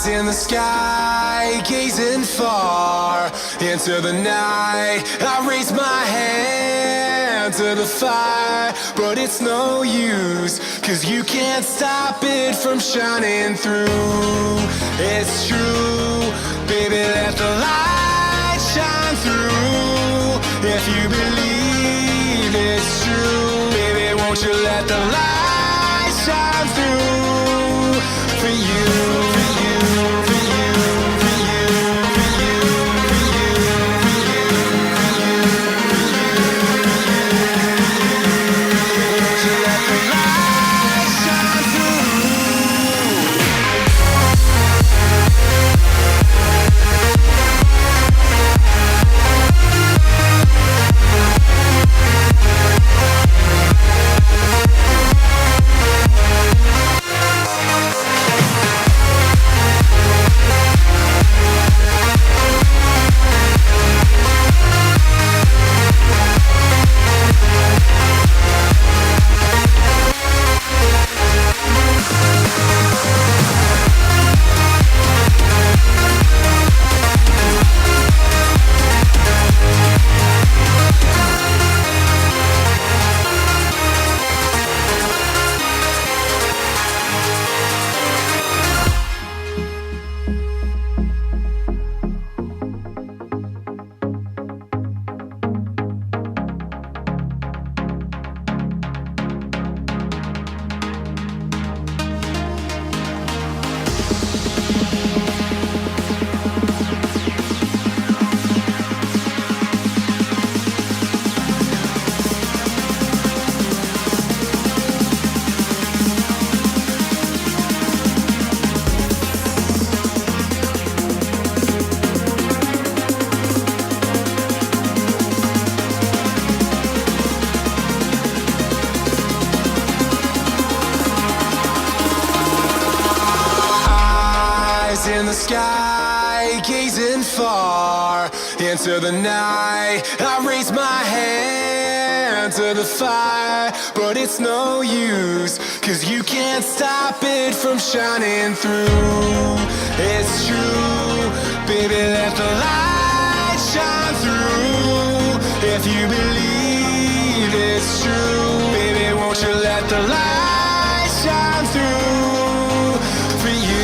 In the sky, gazing far into the night, I raise my hand to the fire, but it's no use, 'cause you can't stop it from shining through. It's true, baby, let the light shine through. If you believe it's true, baby, won't you let the light shine through for you. In the sky, gazing far into the night, I raise my hand to the fire, but it's no use, 'cause you can't stop it from shining through. It's true, baby, let the light shine through. If you believe it's true, baby, won't you let the light shine through for you.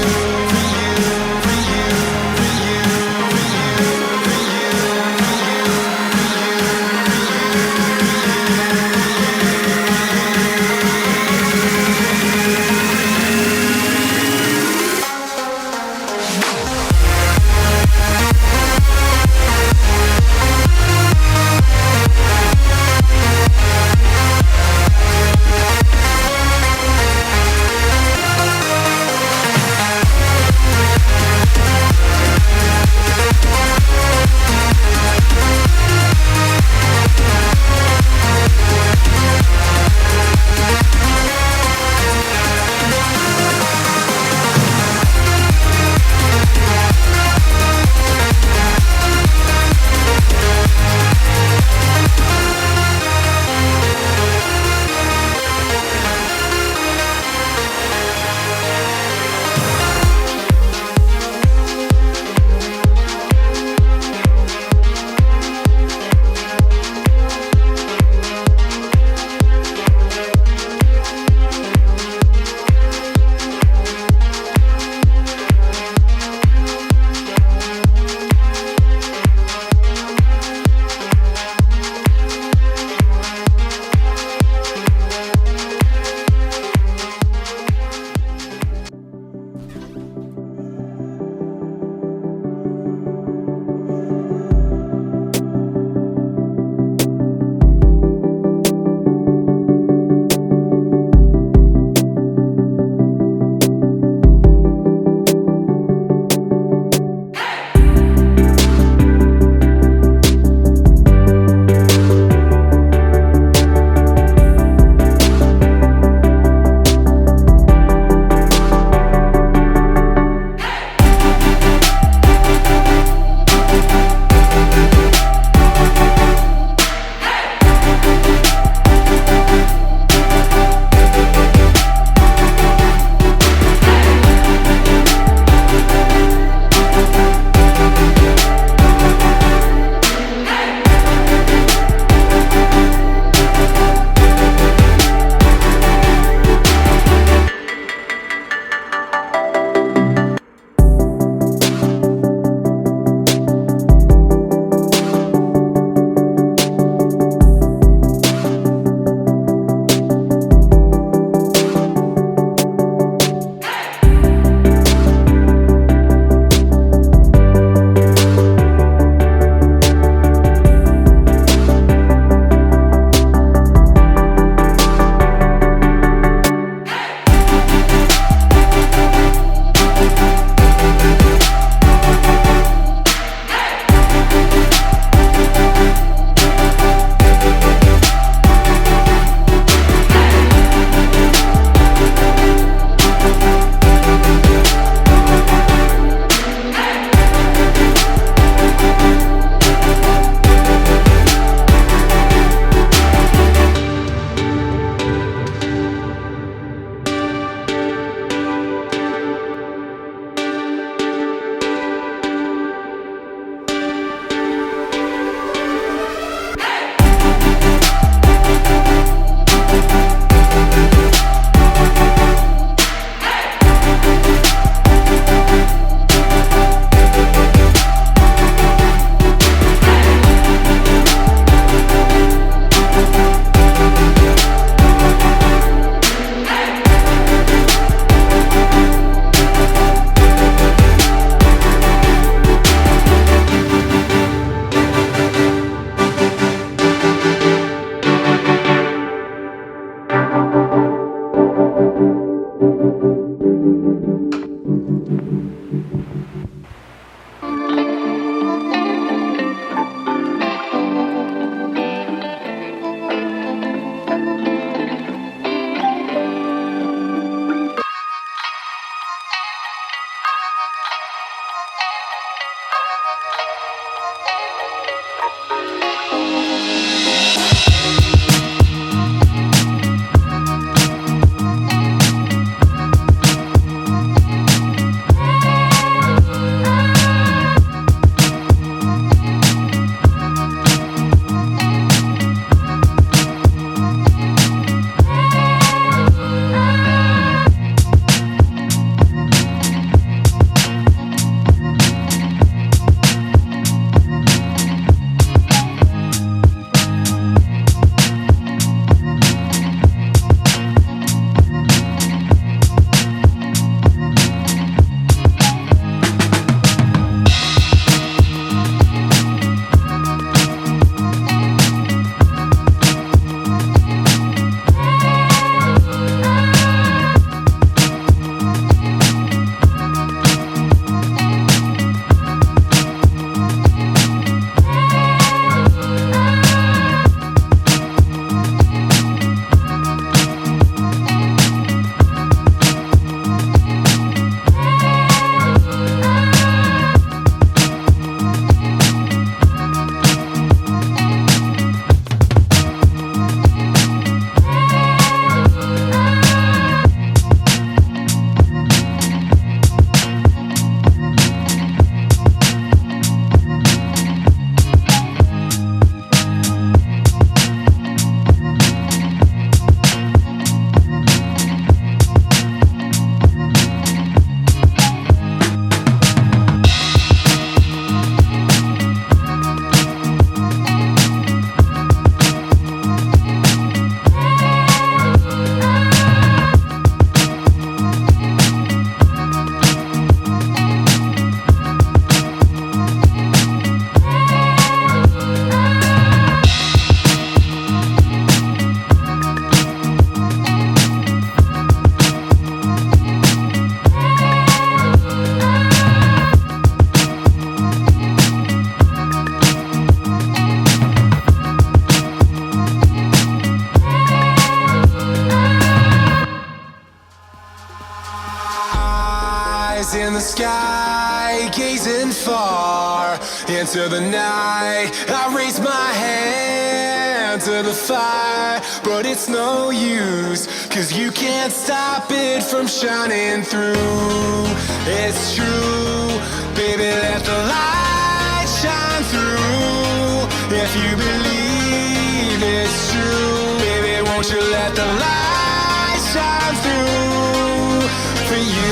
In the sky, gazing far into the night, I raise my hand to the fire, but it's no use, 'cause you can't stop it from shining through. It's true, baby, let the light shine through. If you believe it's true, baby, won't you let the light shine through for you.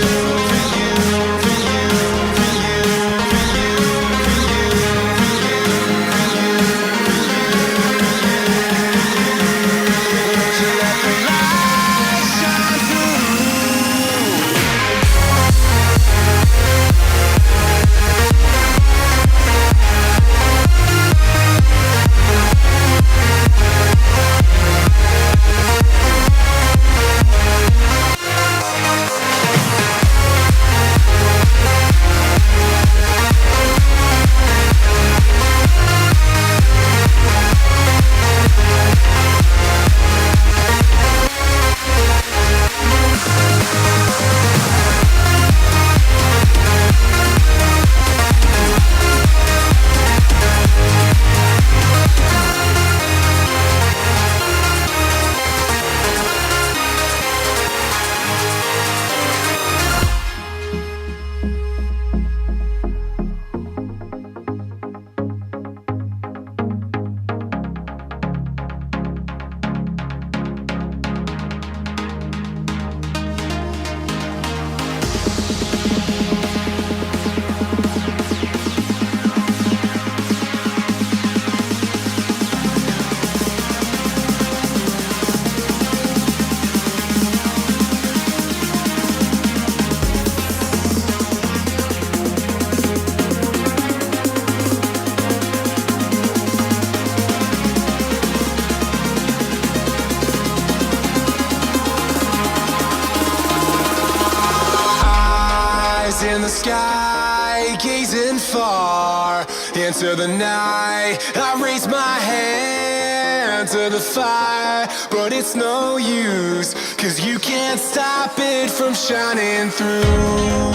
the sky, gazing far into the night. I raise my hand to the fire, but it's no use, 'cause you can't stop it from shining through.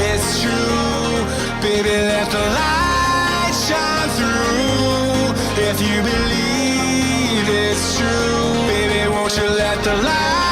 It's true, baby, let the light shine through. If you believe it's true, baby, won't you let the light